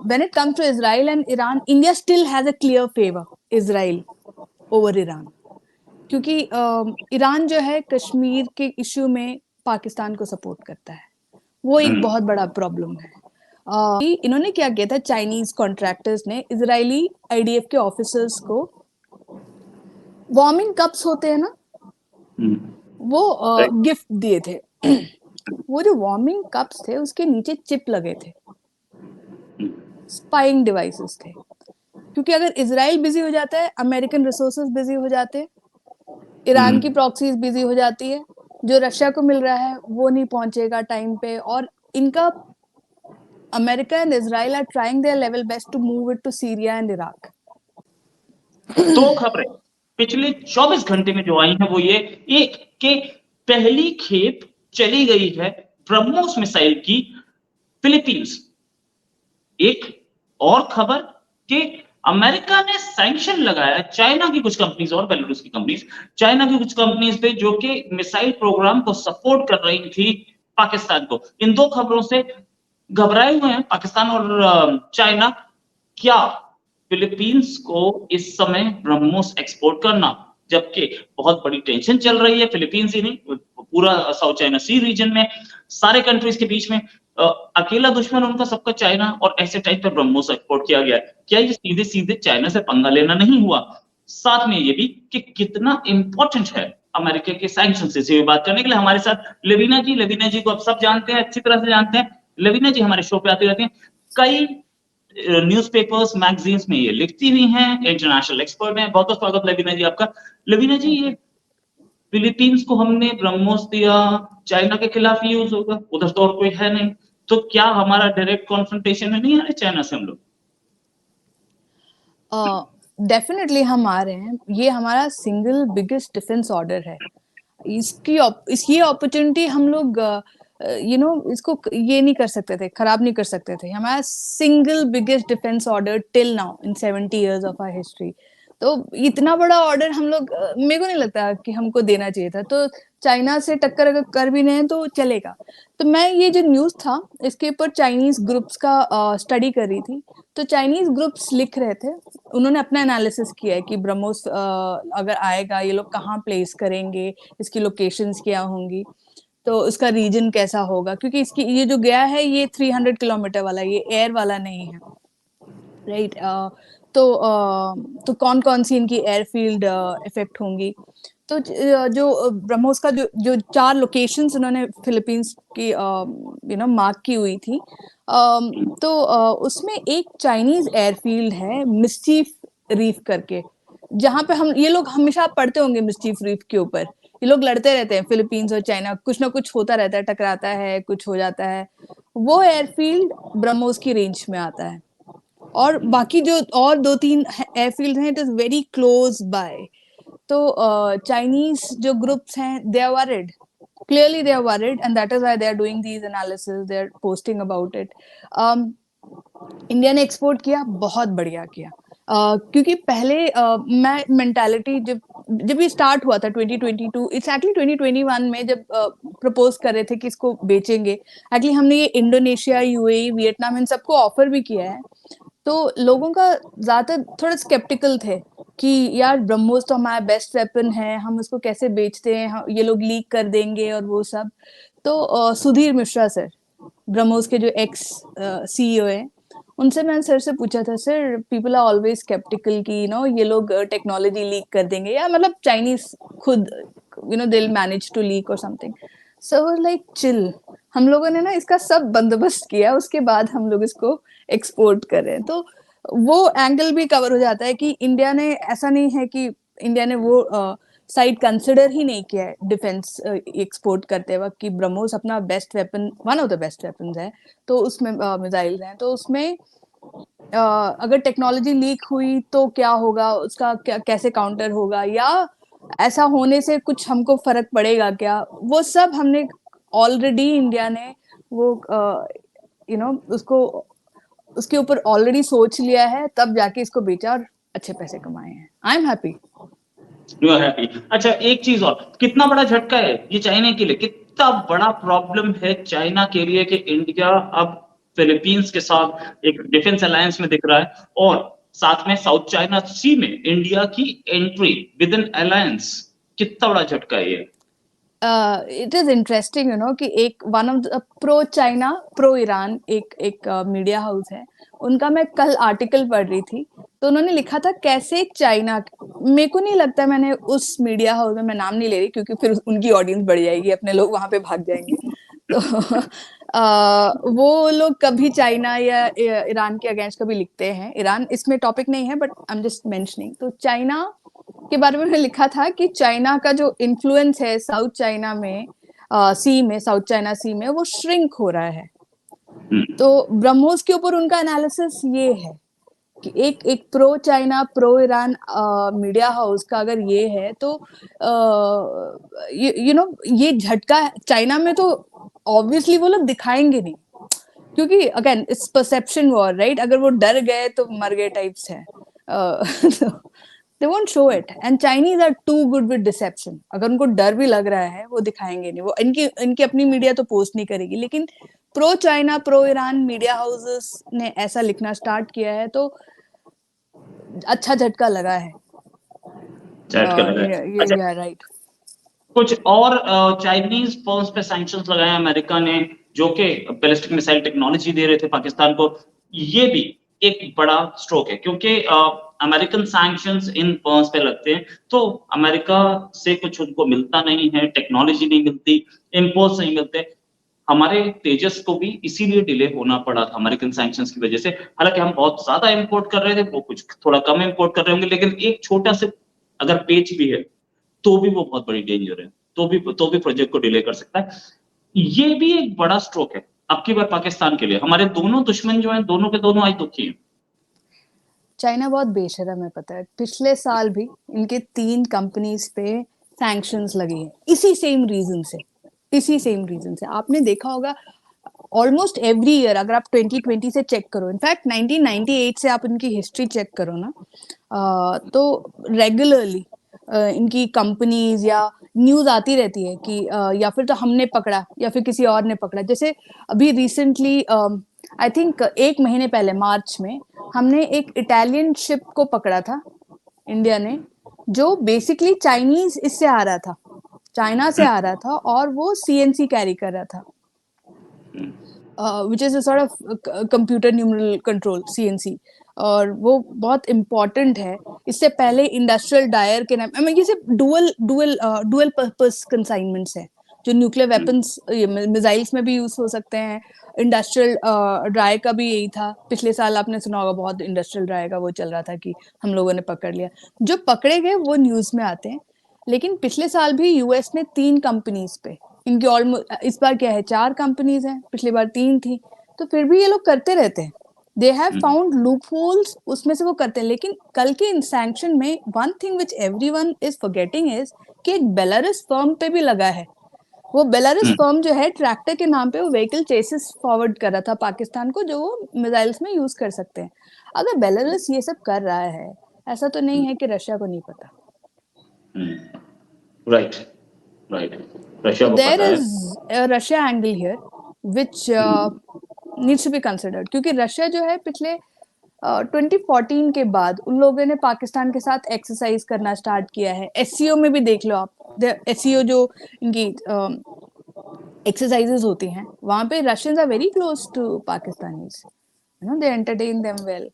when it comes to Israel and Iran, India still has a clear favor Israel over Iran. क्योंकि Iran जो है कश्मीर के issue में पाकिस्तान को सपोर्ट करता है, वो एक बहुत बड़ा प्रॉब्लम है। इन्होंने क्या किया था, चाइनीज कॉन्ट्रैक्टर्स ने इजरायली आईडीएफ के ऑफिसर्स को वार्मिंग कप्स होते हैं ना, वो गिफ्ट दिए थे। वो जो वार्मिंग कप्स थे उसके नीचे चिप लगे थे, स्पाइंग डिवाइसेस थे, क्योंकि अगर इजराइल बिजी हो जाता है, अमेरिकन रिसोर्सेज बिजी हो जाते हैं, ईरान की प्रॉक्सीज बिजी हो जाती है, जो रशिया को मिल रहा है वो नहीं पहुंचेगा टाइम पे। और इनका America and Israel are trying their level best to move it to Syria and Iraq. दो खबरें पिछले 24 घंटे में जो आई हैं वो ये, एक कि पहली खेप चली गई है ब्रह्मोस मिसाइल की फिलीपींस। एक और खबर कि अमेरिका ने सैंक्शन लगाया चाइना की कुछ कंपनीज और बेलारूस की कंपनीज, चाइना की कुछ कंपनीज पे जो कि मिसाइल प्रोग्राम को सपोर्ट कर रही थी पाकिस्तान को। इन दो खबरों से घबराए हुए हैं पाकिस्तान और चाइना। क्या फिलीपींस को इस समय ब्रह्मोस एक्सपोर्ट करना, जबकि बहुत बड़ी टेंशन चल रही है फिलीपींस ही नहीं पूरा साउथ चाइना सी रीजन में, सारे कंट्रीज के बीच में अकेला दुश्मन उनका सबका चाइना, और ऐसे टाइप पर ब्रह्मोस एक्सपोर्ट किया गया है। क्या ये सीधे सीधे चाइना से पंगा लेना नहीं हुआ? साथ में ये भी कि कितना इंपॉर्टेंट है अमेरिका के सैंक्शन से बात करने के लिए हमारे साथ लवीना जी को आप सब जानते हैं, अच्छी तरह से जानते हैं। लवीना जी हमारे शो पे आती रहती हैं, कई न्यूज़पेपर्स मैगजीन्स में ये लिखती हुई हैं, इंटरनेशनल एक्सपर्ट हैं। बहुत बहुत स्वागत लवीना जी आपका। लवीना जी, ये फिलीपींस को हमने ब्रह्मोस दिया, चाइना के खिलाफ यूज होगा, उधर तो और कोई है नहीं, तो क्या हमारा डायरेक्ट कॉन्फ्रंटेशन में नहीं आ रहे चाइना से हम लोग? डेफिनेटली हम आ रहे हैं, ये हमारा सिंगल बिगेस्ट डिफेंस ऑर्डर है। इसकी ये अपॉर्चुनिटी हम लोग इसको ये नहीं कर सकते थे, खराब नहीं कर सकते थे। हमारा single biggest defence order till now in 70 years of our history. तो इतना बड़ा ऑर्डर हम लोग, मेरे को नहीं लगता कि हमको देना चाहिए था। तो चाइना से टक्कर अगर कर भी नहीं तो चलेगा। तो मैं ये जो न्यूज़ था इसके ऊपर चाइनीज ग्रुप्स का स्टडी कर रही थी। तो चाइनीज ग्रुप्स लिख रहे थे, उन्होंने अपना एनालिसिस किया है कि ब्रह्मोस अगर आएगा ये लोग कहाँ प्लेस करेंगे, इसकी लोकेशंस क्या होंगी, तो इसका रीजन कैसा होगा, क्योंकि इसकी ये जो गया है ये 300 किलोमीटर वाला, ये एयर वाला नहीं है, राइट। तो कौन कौन सी इनकी एयरफील्ड इफेक्ट होंगी। तो जो ब्रह्मोस का जो 4 लोकेशंस उन्होंने फिलीपींस की मार्क की हुई थी, तो उसमें एक चाइनीज एयरफील्ड है मिस्चीफ रीफ करके, जहाँ पे हम ये लोग हमेशा पढ़ते होंगे मिस्चीफ रीफ के ऊपर, ये लोग लड़ते रहते हैं फिलीपींस और चाइना, कुछ ना कुछ होता रहता है, टकराता है, कुछ हो जाता है। वो एयरफील्ड ब्रह्मोस की रेंज में आता है। और बाकी जो और 2-3 एयरफील्ड हैं, it is very close by. तो चाइनीज जो ग्रुप्स हैं, they are worried, clearly they are worried, and that is why they are doing these analysis, they are posting about it. India ने एक्सपोर्ट किया, बहुत बढ़िया किया, क्योंकि पहले मैं मेंटालिटी जब ये स्टार्ट हुआ था 2022 एक्चुअली 2021 में जब प्रपोज कर रहे थे कि इसको बेचेंगे, एक्चुअली हमने ये इंडोनेशिया, यूएई, वियतनाम, इन सबको ऑफर भी किया है। तो लोगों का ज्यादातर थोड़ा स्केप्टिकल थे कि यार ब्रह्मोस तो हमारा बेस्ट वेपन है, हम इसको कैसे बेचते हैं, ये लोग लीक कर देंगे और वो सब। तो सुधीर मिश्रा सर, ब्रह्मोस के जो एक्स सीईओ है, उनसे मैंने सर से पूछा था, sir people are always sceptical कि ये लोग टेक्नोलॉजी लीक कर देंगे, या मतलब चाइनीज खुद they will manage to leak और समथिंग। सो लाइक चिल, हम लोगों ने ना इसका सब बंदोबस्त किया, उसके बाद हम लोग इसको एक्सपोर्ट कर रहे हैं। तो वो एंगल भी कवर हो जाता है कि इंडिया ने, ऐसा नहीं है कि इंडिया ने वो साइड कंसिडर ही नहीं किया है डिफेंस एक्सपोर्ट करते वक्त कि ब्रह्मोस अपना best weapon, one of the best weapons है, तो उसमें मिसाइल्स हैं, तो उसमें अगर टेक्नोलॉजी लीक हुई तो क्या होगा, उसका कैसे काउंटर होगा, या ऐसा होने से कुछ हमको फर्क पड़ेगा क्या, वो सब हमने ऑलरेडी इंडिया ने वो उसको उसके ऊपर ऑलरेडी सोच लिया है, तब जाके इसको बेचा और अच्छे पैसे कमाए हैं। I am happy. You are happy. अच्छा, एक चीज और, कितना बड़ा झटका है ये चाइना के लिए, कितना बड़ा प्रॉब्लम है चाइना के लिए कि इंडिया अब फिलीपींस के साथ एक डिफेंस अलायंस में दिख रहा है, और साथ में साउथ चाइना सी में इंडिया की एंट्री विद इन अलायंस, कितना बड़ा झटका है ये। इट इज इंटरेस्टिंग कि एक one of the pro China pro Iran एक मीडिया हाउस है, उनका मैं कल आर्टिकल पढ़ रही थी, तो उन्होंने लिखा था कैसे चाइना, मेरे को नहीं लगता, मैंने उस मीडिया हाउस में, मैं नाम नहीं ले रही क्योंकि फिर उनकी ऑडियंस बढ़ जाएगी, अपने लोग वहां पे भाग जाएंगे, तो वो लोग कभी चाइना या ईरान के अगेंस्ट कभी लिखते हैं, ईरान इसमें टॉपिक नहीं है but I am just mentioning, तो चाइना के बारे में उन्होंने लिखा था कि चाइना का जो इन्फ्लुएंस है साउथ चाइना में, सी में, साउथ चाइना सी में, वो श्रिंक हो रहा है। तो ब्रह्मोस के ऊपर उनका एनालिसिस ये है कि एक pro China pro Iran media house का अगर ये है तो ये झटका चाइना में तो ऑब्वियसली वो लोग दिखाएंगे नहीं, क्योंकि again it's perception war, right, अगर वो डर गए तो मर गए टाइप्स है, they won't show it, and Chinese are too good with deception, अगर उनको डर भी लग रहा है वो दिखाएंगे नहीं, वो इनकी अपनी मीडिया तो पोस्ट नहीं करेगी, लेकिन pro China pro Iran media houses ने ऐसा लिखना स्टार्ट किया है, तो अच्छा झटका लगा है। अच्छा, राइट। कुछ और चाइनीज फर्म्स पे सैंक्शंस लगाए अमेरिका ने, जो कि बैलिस्टिक मिसाइल टेक्नोलॉजी दे रहे थे पाकिस्तान को, ये भी एक बड़ा स्ट्रोक है, क्योंकि अमेरिकन सैंक्शंस इन फर्म्स पे लगते हैं तो अमेरिका से कुछ उनको मिलता नहीं है, टेक्नोलॉजी नहीं मिलती, इंपोर्ट्स नहीं मिलते। हमारे तेजस को भी इसीलिए डिले होना पड़ा था अमेरिकन सैंक्शंस की वजह से, हालांकि हम बहुत ज्यादा इंपोर्ट कर रहे थे, वो कुछ थोड़ा कम इंपोर्ट कर रहे होंगे, लेकिन एक छोटा से अगर पेच भी है तो भी वो बहुत बड़ी डेंजर है, तो भी प्रोजेक्ट को डिले कर सकता है। ये भी एक बड़ा स्ट्रोक है अब की बार पाकिस्तान के लिए। हमारे दोनों दुश्मन जो हैं, दोनों के दोनों आज दुखी हैं। चाइना बहुत बेशरम है, पता है, पिछले साल भी इनके 3 कंपनीज पे सैंक्शंस लगी है, इसी सेम रीजन से। आपने देखा होगा ऑलमोस्ट एवरी ईयर, अगर आप 2020 से चेक करो, इनफैक्ट 1998 से आप इनकी हिस्ट्री चेक करो ना, तो रेगुलरली इनकी कंपनीज या न्यूज आती रहती है कि या फिर तो हमने पकड़ा या फिर किसी और ने पकड़ा। जैसे अभी रिसेंटली आई थिंक 1 महीने पहले मार्च में हमने एक इटालियन शिप को पकड़ा था इंडिया ने, जो बेसिकली चाइनीज इससे आ रहा था, चाइना से आ रहा था, और वो CNC कैरी कर रहा था, which is a sort of computer numeral control, CNC, और वो बहुत इम्पोर्टेंट है। इससे पहले इंडस्ट्रियल डायर के नाम, ये सिर्फ डुअल पर्पस कंसाइनमेंट्स है, जो न्यूक्लियर वेपन्स मिसाइल्स में भी यूज हो सकते हैं। इंडस्ट्रियल ड्राई का भी यही था, पिछले साल आपने सुना होगा, बहुत इंडस्ट्रियल ड्राई का वो चल रहा था कि हम लोगों ने पकड़ लिया, जो पकड़े गए वो न्यूज में आते हैं। लेकिन पिछले साल भी यूएस ने 3 कंपनीज पे, इनकी ऑलमोस्ट, इस बार क्या है 4 कंपनीज हैं, पिछली बार 3 थी, तो फिर भी ये लोग करते रहते हैं, they have found loop holes, उसमें से वो करते हैं। लेकिन कल के इन सैंक्शन में one thing which everyone is forgetting is कि एक बेलारूस फर्म पे भी लगा है। वो बेलारूस फर्म जो है, ट्रैक्टर के नाम पे वो व्हीकल चेसिस फॉरवर्ड कर रहा था पाकिस्तान को, जो वो मिसाइल्स में यूज कर सकते हैं। अगर बेलारूस ये सब कर रहा है, ऐसा तो नहीं है कि रशिया को नहीं पता। राइट, रशिया को there पता है। is a Russia angle here which needs to be considered, क्योंकि रशिया जो है पिछले 2014 के बाद उन लोगों ने पाकिस्तान के साथ एक्सरसाइज करना स्टार्ट किया है। SCO में भी देख लो आप, SCO जो इनकी एक्सरसाइजेस होती हैं, वहां पे Russians are very close to Pakistanis, you know, they entertain them well.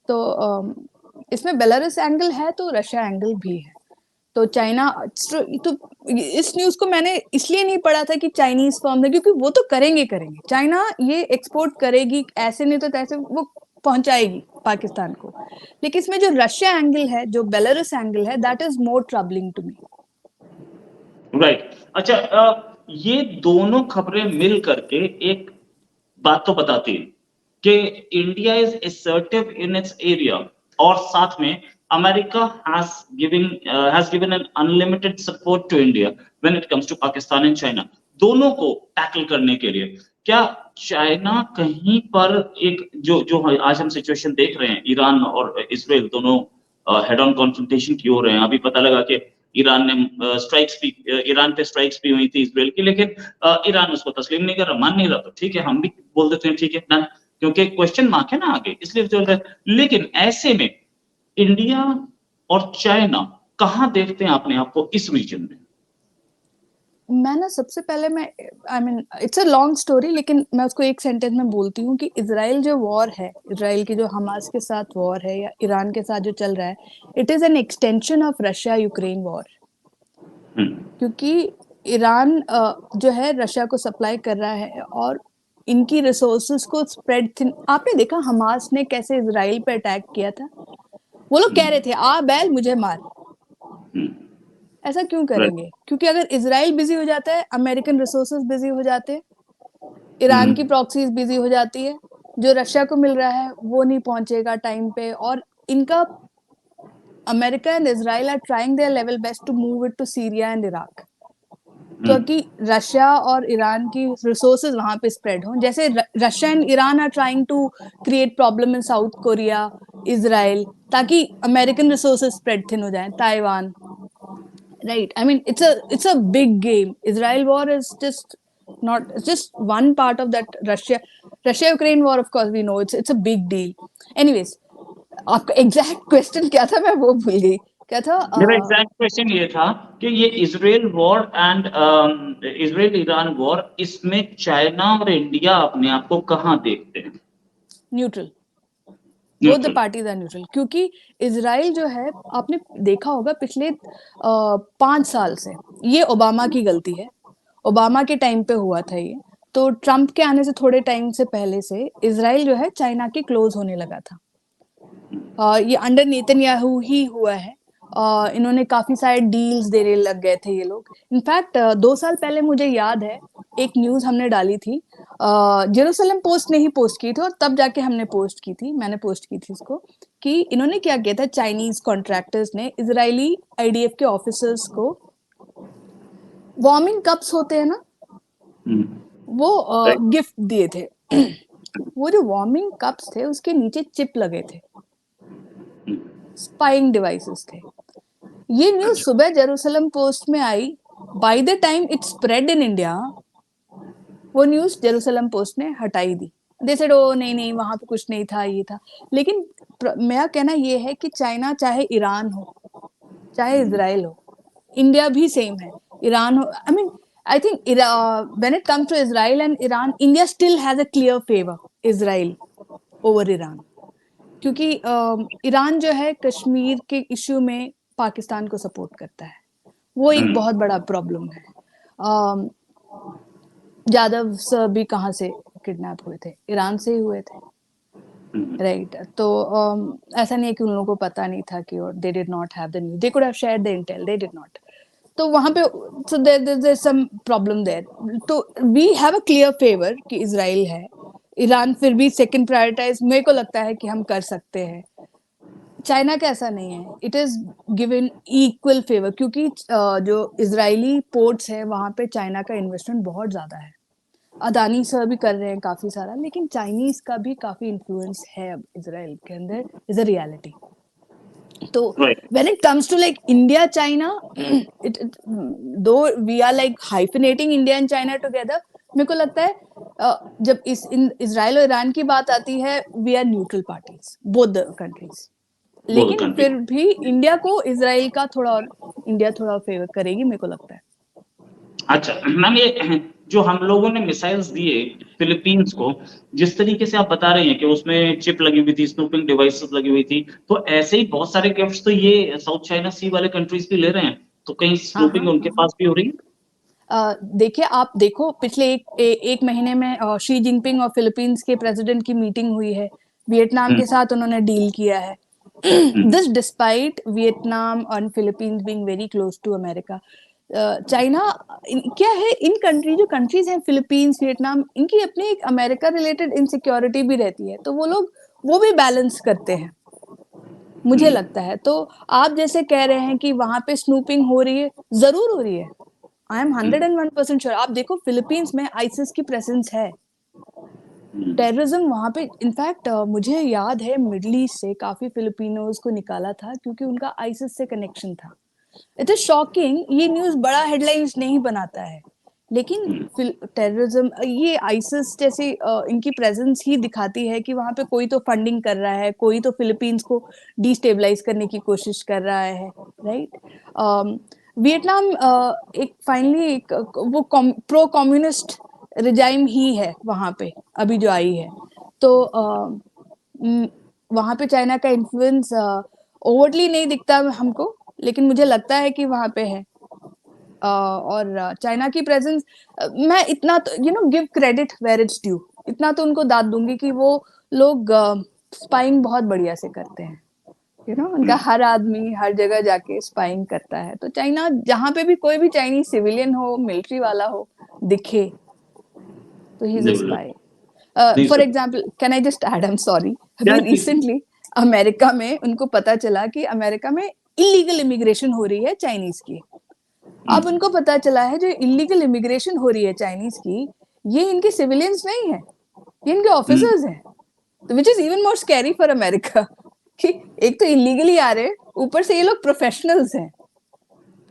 तो इसमें बेलारूस एंगल है तो रशिया एंगल भी है। तो चाइना, तो इस न्यूज को मैंने इसलिए नहीं पढ़ा था कि चाइनीज फर्म है, क्योंकि वो तो करेंगे चाइना ये एक्सपोर्ट करेगी, ऐसे नहीं तो तैसे वो पहुंचाएगी पाकिस्तान को। लेकिन इसमें जो रशिया एंगल है, जो बेलारूस एंगल है, that is more troubling to me. Right. अच्छा, ये दोनों खबरें मिल करके एक बात तो बताती है कि India is assertive in its area, और साथ में America has given an unlimited support to India when it comes to Pakistan and China, दोनों को टैकल करने के लिए। क्या चाइना कहीं पर एक जो आज हम सिचुएशन देख रहे हैं, ईरान और इजराइल दोनों हेड ऑन कॉन्फ्रंटेशन की हो रहे हैं। अभी पता लगा कि ईरान पे स्ट्राइक्स भी हुई थी इजराइल की, लेकिन ईरान उसको तस्लीम नहीं कर रहा, मान नहीं रहा, तो ठीक है, हम भी बोल देते हैं ठीक है ना, क्योंकि क्वेश्चन मार्क है ना आगे, इसलिए चल रहा है। लेकिन ऐसे में इंडिया और चाइना कहां देखते हैं अपने आप को इस रीजन में? मैं ना सबसे पहले मैं I mean it's a long story, लेकिन मैं उसको एक सेंटेंस में बोलती हूँ कि इजराइल जो वॉर है, इजराइल की जो हमास के साथ वॉर है या ईरान के साथ जो चल रहा है, it is an extension of Russia Ukraine war. क्योंकि ईरान जो है रशिया को सप्लाई कर रहा है और इनकी रिसोर्सेज को स्प्रेड थिन। आपने देखा हमास ने कैसे इजराइल पे अटैक किया था? वो लोग कह रहे थे आ बैल मुझे मार। ऐसा क्यों करेंगे? क्योंकि अगर इजराइल बिजी हो जाता है, अमेरिकन रिसोर्सेज बिजी हो जाते हैं, ईरान की प्रॉक्सीज बिजी हो जाती है, जो रशिया को मिल रहा है वो नहीं पहुंचेगा टाइम पे। और इनका America and Israel are trying their level best to move it to Syria and Iraq, क्योंकि रशिया और ईरान की रिसोर्सेज वहां पे स्प्रेड हो। जैसे Russia and Iran are trying to create problem in South Korea, Israel, ताकि American resources spread thin हो जाए, Taiwan, right? I mean it's a big game. Israel war is just not, it's just one part of that Russia Ukraine war. Of course we know it's a big deal. Anyways, आपका exact question क्या था मैं वो भूल गई। क्या था? मेरा एग्जैक्ट क्वेश्चन ये था कि ये Israel war and Israel Iran war, इसमें चाइना और इंडिया अपने आप को कहां देखते हैं? Neutral. Both the neutral. Parties are neutral, क्योंकि इजराइल जो है, आपने देखा होगा पिछले 5 साल से, ये ओबामा की गलती है, ओबामा के टाइम पे हुआ था ये। तो ट्रम्प के आने से थोड़े टाइम से पहले से इजराइल जो है चाइना के क्लोज होने लगा था। ये अंडर नेतन्याहू ही हुआ है। इन्होंने काफी सारे डील्स देने लग गए थे ये लोग। इनफैक्ट 2 साल पहले मुझे याद है एक न्यूज हमने डाली थी, जेरूसलम पोस्ट ने ही पोस्ट की थी, और तब जाके हमने पोस्ट की थी, मैंने पोस्ट की थी इसको, कि इन्होंने क्या किया था, चाइनीज कॉन्ट्रैक्टर्स ने इजरायली आईडीएफ के ऑफिसर्स को वार्मिंग कप्स होते हैं ना, वो गिफ्ट दिए थे। वो जो वार्मिंग कप्स थे उसके नीचे चिप लगे थे, स्पाइंग डिवाइसेस थे। ये न्यूज सुबह जेरूसलम पोस्ट में आई। By the time it spread in India, वो न्यूज जेरूसलम पोस्ट ने हटाई दी। दे सेड ओ नहीं नहीं वहां पे कुछ नहीं था, ये था। लेकिन मेरा कहना ये है कि चाइना, चाहे ईरान हो, चाहे इजराइल हो, इंडिया भी सेम है, ईरान हो, I mean I think when it comes to Israel and Iran, India still has a clear favour Israel over Iran. क्योंकि ईरान जो है कश्मीर के इश्यू में पाकिस्तान को सपोर्ट करता है, वो एक बहुत बड़ा प्रॉब्लम है। यादव सर भी कहाँ से किडनैप हुए थे? ईरान से ही हुए थे, राइट? तो ऐसा नहीं है कि उन लोगों को पता नहीं था कि, और they did not have the news, they could have shared the intel, they did not. तो वहां पे so there some problem there. तो we have a clear favour कि इजराइल है, ईरान फिर भी सेकंड प्रायोरिटाइज मेरे को लगता है कि हम कर सकते हैं। चाइना का ऐसा नहीं है, it is given equal favour, क्योंकि जो इजरायली पोर्ट्स है वहां पे चाइना का इन्वेस्टमेंट बहुत ज्यादा है। अदानी सर भी कर रहे हैं काफी सारा, लेकिन चाइनीज का भी काफी इन्फ्लुएंस है अब इजराइल के अंदर, इज अ रियलिटी। तो when it comes to like India China, though we are like hyphenating India and China together, मेरे को लगता है जब इजराइल और ईरान की बात आती है, we are neutral parties both the countries. लेकिन फिर भी इंडिया को इजराइल का थोड़ा, और इंडिया थोड़ा फेवर करेगी मेरे को लगता है। अच्छा मैम, ये जो हम लोगों ने मिसाइल्स दिए फिलीपींस को, जिस तरीके से आप बता रहे हैं कि उसमें चिप लगी हुई थी, स्नूपिंग डिवाइसेस लगी हुई थी, तो ऐसे ही बहुत सारे गिफ्ट्स तो ये साउथ चाइना सी वाले कंट्रीज भी ले रहे हैं, तो कहीं स्नूपिंग उनके पास भी हो रही है? देखिए, आप देखो पिछले एक महीने में शी जिनपिंग और फिलीपींस के प्रेसिडेंट की मीटिंग हुई है, वियतनाम के साथ उन्होंने डील किया है। दिस डिस्पाइट वियतनाम और Philippines being very close to America. China क्या है, इन कंट्री जो कंट्रीज हैं फिलीपींस, वियतनाम, इनकी अपनी एक अमेरिका रिलेटेड इनसिक्योरिटी भी रहती है, तो वो लोग वो भी बैलेंस करते हैं, मुझे लगता है। तो आप जैसे कह रहे हैं कि वहां पे स्नूपिंग हो रही है, जरूर हो रही है, आई एम 101% श्योर। आप देखो फिलीपींस में आईसिस की प्रेजेंस है, टेररिज्म वहां पे। इनफैक्ट मुझे याद है मिडल ईस्ट से काफी फिलिपिनोज को निकाला था क्योंकि उनका आईसिस से कनेक्शन था। इट इज शॉकिंग, ये न्यूज बड़ा हेडलाइंस नहीं बनाता है, लेकिन टेररिज्म, ये आईसिस जैसे इनकी प्रेजेंस ही दिखाती है कि वहां पे कोई तो फंडिंग कर रहा है, कोई तो फिलीपींस को डिस्टेबलाइज करने की कोशिश कर रहा है, राइट। वियतनाम एक फाइनली एक वो प्रो कम्युनिस्ट रिजाइम ही है वहां पे अभी जो आई है, तो वहां पे चाइना का इन्फ्लुएंस ओवरटली नहीं दिखता हमको, लेकिन मुझे लगता है कि वहां पे है। और चाइना की प्रेजेंस, मैं इतना तो give credit where it's due, इतना तो उनको दाद दूंगी कि वो लोग स्पाइंग बहुत बढ़िया से करते हैं, उनका हर आदमी हर जगह जाके स्पाइंग करता है। तो चाइना जहां पे भी कोई भी चाइनीज सिविलियन हो, मिलिट्री वाला हो, दिखे तो he is a spy. For example, can I just add, I am sorry, अभी रिसेंटली अमेरिका में उनको पता चला कि अमेरिका में इलीगल इमिग्रेशन हो रही है चाइनीज की। अब उनको पता चला है जो इलीगल इमिग्रेशन हो रही है चाइनीज की, ये इनके सिविलियंस नहीं है, ये इनके ऑफिसर्स हैं, which is even more scary for America कि एक तो इलीगली आ रहे, ऊपर से ये लोग प्रोफेशनल्स हैं,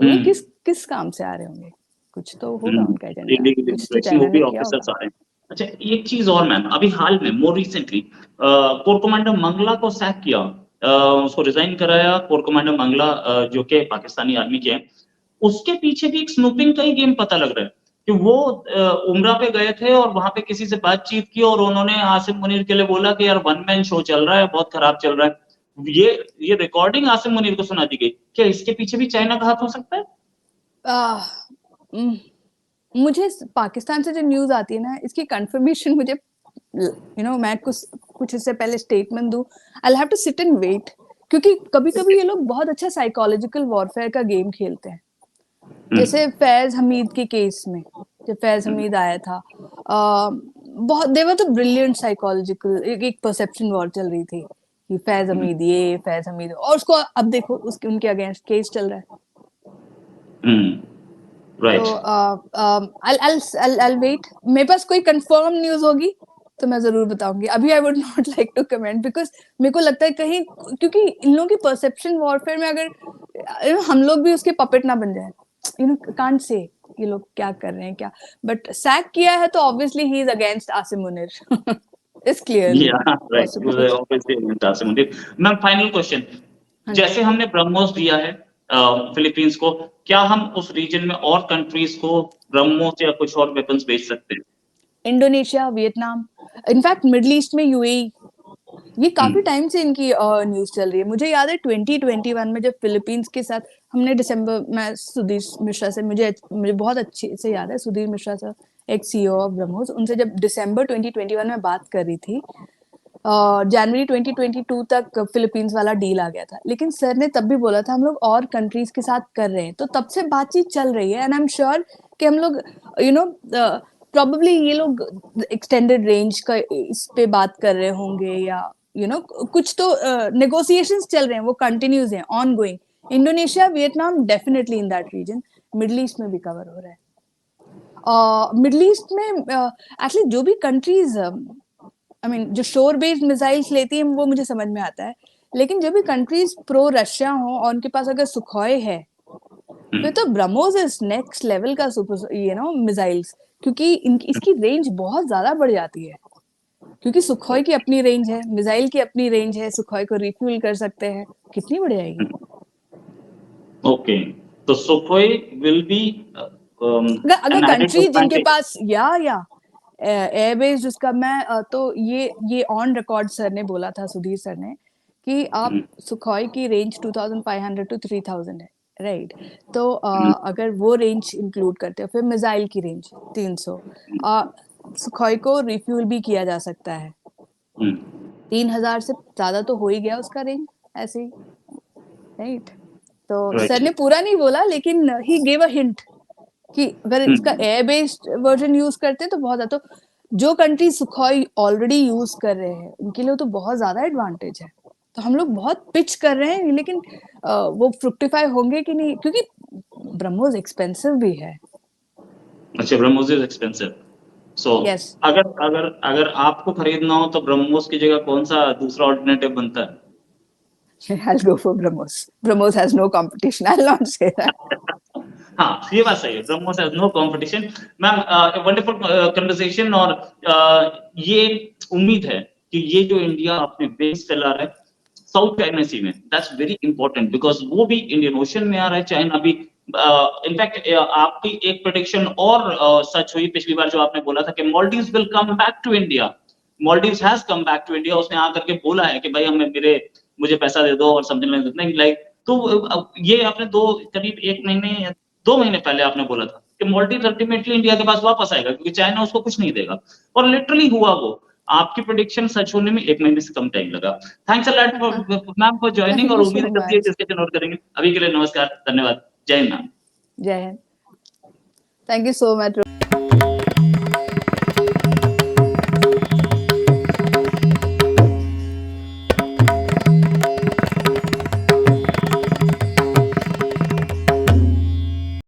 तो ये किस काम से आ रहे होंगे? कुछ तो होगा उनका एजेंडा, कुछ तो चाइना ने किया होगा। अच्छा, एक चीज और मैम, अभी हाल में more recently core commander Mangla को सैक किया, उसको रिजाइन कराया। कोर कमांडर मंगला जो कि पाकिस्तानी आर्मी के हैं, उसके पीछे भी एक स्नूपिंग का ही गेम पता लग रहा है कि वो उमरा पे गए थे और वहां पे किसी से बातचीत की और उन्होंने आसिम मुनीर के लिए बोला कि यार वन मैन शो चल रहा है, बहुत खराब चल रहा है। ये रिकॉर्डिंग आसिम मुनीर को सुना दी गई। क्या इसके पीछे भी चाइना का हाथ हो सकता है? मुझे पाकिस्तान से जो न्यूज आती है ना, इसकी कंफर्मेशन मुझे मैं कुछ इससे पहले स्टेटमेंट दूं, I have to sit and wait, क्योंकि कभी कभी ये लोग बहुत अच्छा साइकोलॉजिकल वॉरफेयर का गेम खेलते हैं। जैसे फैज हमीद के केस में, जब फैज हमीद आया था, बहुत देवर तो ब्रिलियंट साइकोलॉजिकल एक परसेप्शन वॉर चल रही थी कि फैज हमीद ये, फैज हमीद, और उसको अब देखो उसके उनके अगेंस्ट केस चल रहा है। Right. तो I'll wait, मेरे पास कोई कंफर्म न्यूज होगी तो मैं जरूर बताऊंगी। अभी I would not like to comment, because मेरे को लगता है कहीं, क्योंकि इन लोगों की परसेप्शन वॉरफेयर में अगर हम लोग भी उसके पपेट ना बन जाए, कांट से ये लोग क्या कर रहे हैं क्या, बट सैक किया है तो obviously he is against Asim Munir. It's clearly right. Ma'am, final question, जैसे हमने ब्रह्मोस दिया है फिलीपींस को, क्या हम उस रीजन में और कंट्रीज को ब्रह्मोस या कुछ और वेपन्स बेच सकते हैं? Indonesia, Vietnam, in fact middle east में यूएई, ये काफी टाइम से इनकी न्यूज चल रही है। मुझे याद है 2021 में जब फिलीपींस के साथ हमने दिसंबर में सुधीर मिश्रा से, मुझे बहुत अच्छे से याद है, सुधीर मिश्रा सर एक सीईओ ऑफ ब्रह्मोस, उनसे जब दिसंबर 2021 में बात कर रही थी, जनवरी 2022 तक फिलीपींस वाला डील आ गया था, लेकिन सर ने तब भी बोला था हम लोग और कंट्रीज के साथ कर रहे हैं, तो तब से बातचीत चल रही है। एंड आई एम श्योर कि हम लोग प्रॉब्ली ये लोग एक्सटेंडेड रेंज का इस पे बात कर रहे होंगे, या कुछ तो नेगोशिएशंस चल रहे हैं, वो कंटिन्यूज हैं, on going. Indonesia, Vietnam definitely in that region, middle east में भी कवर हो रहा है। मिडिल ईस्ट में एक्चुअली जो भी कंट्रीज जो शोर बेस्ड मिसाइल्स लेती है वो मुझे समझ में आता है, लेकिन जो भी कंट्रीज प्रो रशिया हो और उनके पास अगर सुखोई है, फिर तो ब्रह्मोस इज नेक्स्ट लेवल का सुपर मिसाइल्स, क्योंकि इसकी रेंज बहुत ज्यादा बढ़ जाती है, क्योंकि सुखोई की अपनी रेंज है, मिसाइल की अपनी रेंज है, सुखोई को रिफ्यूल कर सकते हैं, कितनी बढ़ जाएगी। ओके, तो सुखोई विल बी अगर कंट्री जिनके पास या एयरबेस, जिसका मैं तो ये ऑन रिकॉर्ड सर ने बोला था, सुधीर सर ने, कि आप सुखोई की रेंज 2500 to 3000 है, राइट। तो अगर वो रेंज इंक्लूड करते हो, फिर मिसाइल की रेंज 300, सुखोई को रिफ्यूल भी किया जा सकता है। 3000 से ज्यादा तो हो ही गया उसका रेंज ऐसे ही, राइट। तो सर ने पूरा नहीं बोला, लेकिन ही गेव अ हिंट कि अगर इसका एयर बेस्ड वर्जन यूज करते हैं तो बहुत ज्यादा, तो जो कंट्री सुखोई ऑलरेडी यूज कर रहे हैं उनके लिए तो बहुत ज्यादा एडवांटेज है। तो हम लोग बहुत पिच कर रहे हैं, लेकिन वो फ्रुक्टिफाई होंगे कि नहीं, क्योंकि ब्रह्मोस एक्सपेंसिव भी है। अच्छा, ब्रह्मोस इज एक्सपेंसिव। सो अगर आपको खरीदना हो तो ब्रह्मोस की जगह कौन सा दूसरा ऑल्टरनेटिव बनता है? I'll go for BrahMos. BrahMos has no competition. I'll not say that. हाँ, ये बात सही है, BrahMos has no competition. Ma'am wonderful conversation, और ये उम्मीद है कि ये जो इंडिया अपने बेस फैला रहा है साउथ चाइना सी में, दैट्स वेरी इंपॉर्टेंट, बिकॉज वो भी इंडियन ओशन में आ रहा है, चाइना भी। इनफैक्ट आपकी एक प्रेडिक्शन और सच हुई पिछली बार, जो आपने बोला था कि Maldives will come back to India. Maldives has come back to India, उसने आकर के बोला है कि भाई हमें मुझे पैसा दे दो और समथिंग लाइक। तो ये आपने करीब 1 महीने या 2 महीने पहले आपने बोला था कि मालदीव्स अल्टीमेटली इंडिया के पास वापस आएगा, क्योंकि चाइना उसको कुछ नहीं देगा, और लिटरली हुआ वो। आपकी प्रेडिक्शन सच होने में 1 महीने से कम टाइम लगा। Thanks a lot for ma'am for joining, thank और यू उम्मीद सो है जल्दी ये मच। डिस्कशन और करेंगे। अभी के लिए नमस्कार, धन्यवाद, जय हिंद मैम। जय Hind. Thank you so much.